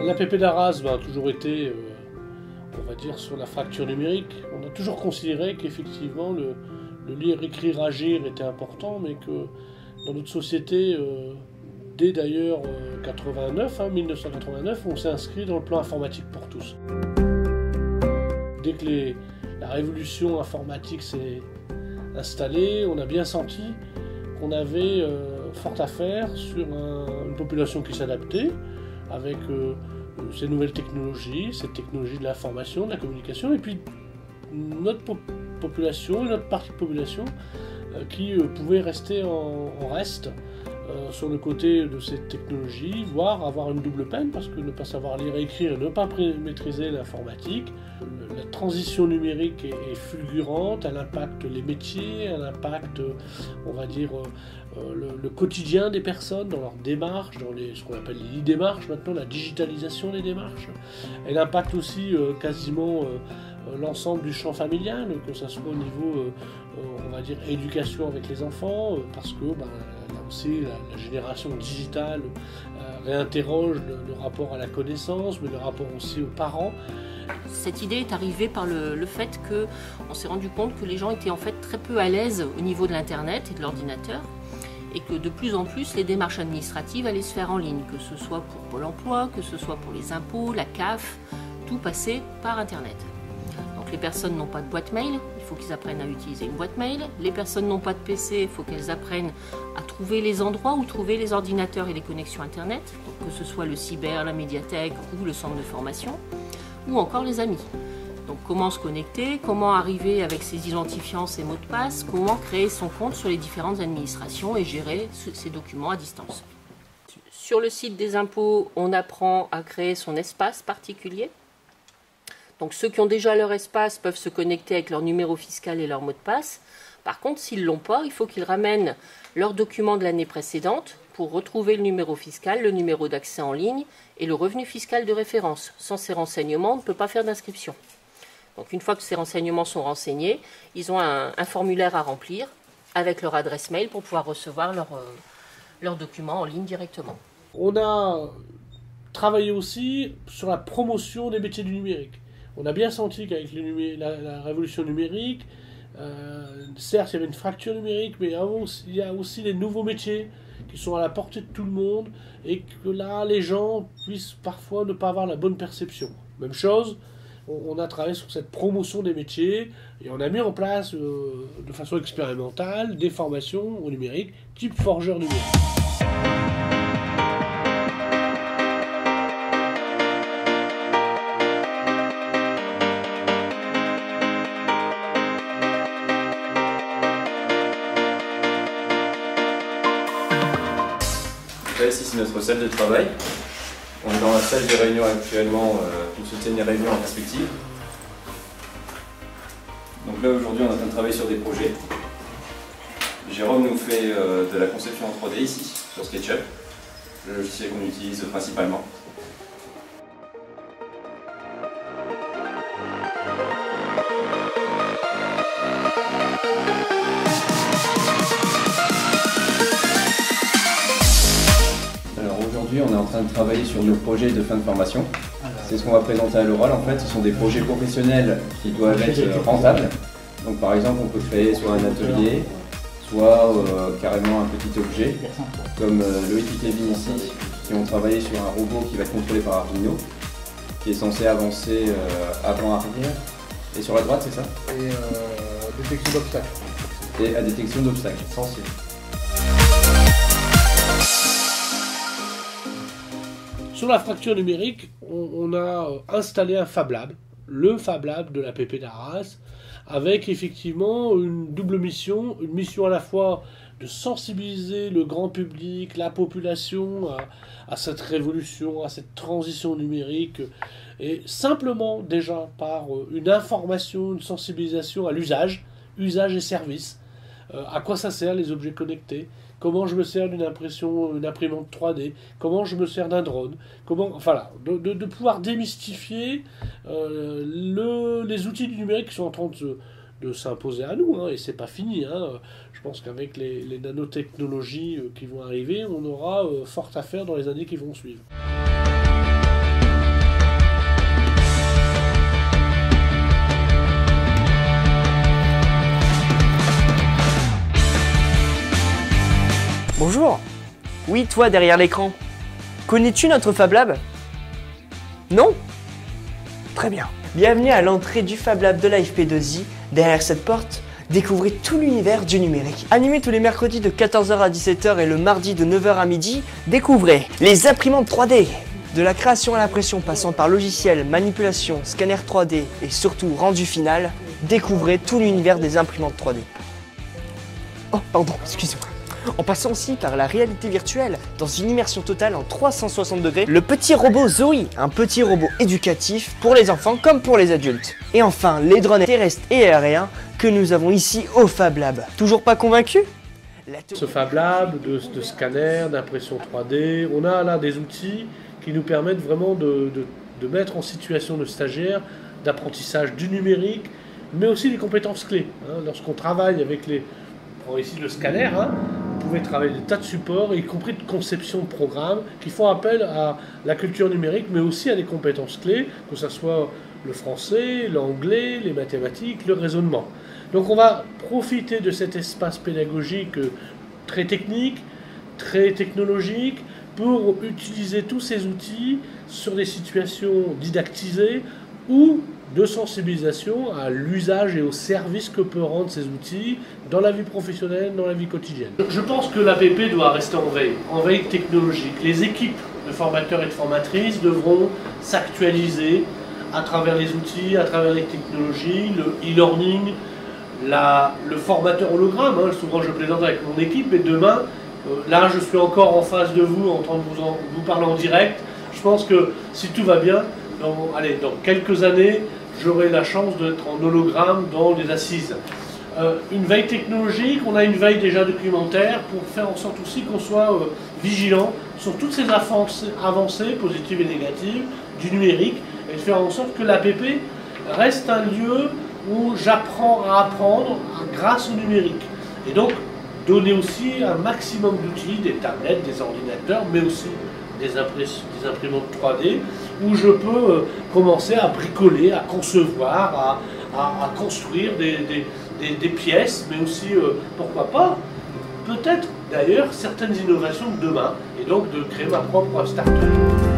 L'APP d'Arras a toujours été, on va dire, sur la fracture numérique. On a toujours considéré qu'effectivement le lire, écrire, agir était important, mais que dans notre société, dès d'ailleurs 1989, on s'est inscrit dans le plan informatique pour tous. Dès que la révolution informatique s'est installée, on a bien senti qu'on avait fort à faire sur une population qui s'adaptait avec ces nouvelles technologies, cette technologie de l'information, de la communication, et puis notre population, une autre partie de population qui pouvait rester en reste sur le côté de cette technologie, voire avoir une double peine, parce que ne pas savoir lire et écrire et ne pas maîtriser l'informatique. La transition numérique est fulgurante, elle impacte les métiers, elle impacte, on va dire, le quotidien des personnes dans leurs démarches, dans ce qu'on appelle les e-démarches maintenant, la digitalisation des démarches. Elle impacte aussi quasiment l'ensemble du champ familial, que ce soit au niveau, on va dire, éducation avec les enfants, parce que là aussi la génération digitale réinterroge le rapport à la connaissance, mais le rapport aussi aux parents. Cette idée est arrivée par le fait qu'on s'est rendu compte que les gens étaient en fait très peu à l'aise au niveau de l'internet et de l'ordinateur, et que de plus en plus les démarches administratives allaient se faire en ligne, que ce soit pour Pôle emploi, que ce soit pour les impôts, la CAF, tout passait par internet. Donc les personnes n'ont pas de boîte mail, il faut qu'ils apprennent à utiliser une boîte mail. Les personnes n'ont pas de PC, il faut qu'elles apprennent à trouver les endroits où trouver les ordinateurs et les connexions internet, donc que ce soit le cyber, la médiathèque ou le centre de formation, ou encore les amis. Donc comment se connecter, comment arriver avec ses identifiants, ses mots de passe, comment créer son compte sur les différentes administrations et gérer ces documents à distance. Sur le site des impôts, on apprend à créer son espace particulier. Donc ceux qui ont déjà leur espace peuvent se connecter avec leur numéro fiscal et leur mot de passe. Par contre, s'ils ne l'ont pas, il faut qu'ils ramènent leurs documents de l'année précédente pour retrouver le numéro fiscal, le numéro d'accès en ligne et le revenu fiscal de référence. Sans ces renseignements, on ne peut pas faire d'inscription. Donc une fois que ces renseignements sont renseignés, ils ont un formulaire à remplir avec leur adresse mail pour pouvoir recevoir leurs documents en ligne directement. On a travaillé aussi sur la promotion des métiers du numérique. On a bien senti qu'avec la révolution numérique, certes il y avait une fracture numérique, mais il y a aussi des nouveaux métiers qui sont à la portée de tout le monde et que là les gens puissent parfois ne pas avoir la bonne perception. Même chose, on a travaillé sur cette promotion des métiers et on a mis en place de façon expérimentale des formations au numérique type forgeur numérique. Ici c'est notre salle de travail. On est dans la salle de réunion actuellement pour soutenir les réunions en perspective. Donc là aujourd'hui on est en train de travailler sur des projets. Jérôme nous fait de la conception en 3D ici, sur SketchUp, le logiciel qu'on utilise principalement. Aujourd'hui, on est en train de travailler sur nos projets de fin de formation. C'est ce qu'on va présenter à l'oral. En fait, ce sont des projets professionnels qui doivent être rentables. Donc, par exemple, on peut créer soit un atelier, soit carrément un petit objet, comme Loïc et Kevin ici, qui ont travaillé sur un robot qui va être contrôlé par Arduino, qui est censé avancer avant-arrière. Et sur la droite, c'est ça? Et détection d'obstacles. Et à détection d'obstacles. Sensible. Sur la fracture numérique, on a installé un Fab Lab, le Fab Lab de l'APP d'Arras, avec effectivement une double mission, une mission à la fois de sensibiliser le grand public, la population à cette révolution, à cette transition numérique, et simplement déjà par une information, une sensibilisation à l'usage, usage et service, à quoi ça sert les objets connectés, comment je me sers d'une imprimante 3D, comment je me sers d'un drone, de pouvoir démystifier les outils du numérique qui sont en train de s'imposer à nous, hein, et c'est pas fini. Je pense qu'avec les nanotechnologies qui vont arriver, on aura fort à faire dans les années qui vont suivre. Oui, toi derrière l'écran. Connais-tu notre Fab Lab? Non? Très bien. Bienvenue à l'entrée du Fab Lab de la FP2I. Derrière cette porte, découvrez tout l'univers du numérique. Animé tous les mercredis de 14h à 17h et le mardi de 9h à midi, découvrez les imprimantes 3D. De la création à l'impression passant par logiciel, manipulation, scanner 3D et surtout rendu final, découvrez tout l'univers des imprimantes 3D. Oh, pardon, excusez-moi. En passant aussi par la réalité virtuelle, dans une immersion totale en 360 degrés, le petit robot Zoe, un petit robot éducatif pour les enfants comme pour les adultes. Et enfin, les drones terrestres et aériens que nous avons ici au Fab Lab. Toujours pas convaincu? Ce Fab Lab de scanner, d'impression 3D, on a là des outils qui nous permettent vraiment de mettre en situation de stagiaires d'apprentissage du numérique, mais aussi des compétences clés. Lorsqu'on travaille avec les... Ici le scanner, vous pouvez travailler des tas de supports, y compris de conception de programmes, qui font appel à la culture numérique, mais aussi à des compétences clés, que ce soit le français, l'anglais, les mathématiques, le raisonnement. Donc on va profiter de cet espace pédagogique très technique, très technologique, pour utiliser tous ces outils sur des situations didactisées ou de sensibilisation à l'usage et au service que peut rendre ces outils dans la vie professionnelle, dans la vie quotidienne. Je pense que l'APP doit rester en veille technologique. Les équipes de formateurs et de formatrices devront s'actualiser à travers les outils, à travers les technologies, le e-learning, le formateur hologramme. Souvent je plaisante avec mon équipe, mais demain, là je suis encore en face de vous en train de vous parler en direct. Je pense que si tout va bien, dans quelques années, j'aurai la chance d'être en hologramme dans les assises. Une veille technologique, on a une veille déjà documentaire pour faire en sorte aussi qu'on soit vigilant sur toutes ces avancées positives et négatives du numérique et de faire en sorte que l'APP reste un lieu où j'apprends à apprendre grâce au numérique. Et donc, donner aussi un maximum d'outils, des tablettes, des ordinateurs, mais aussi des imprimantes 3D, où je peux commencer à bricoler, à concevoir, à construire des pièces, mais aussi, pourquoi pas, peut-être d'ailleurs certaines innovations de demain, et donc de créer ma propre start-up.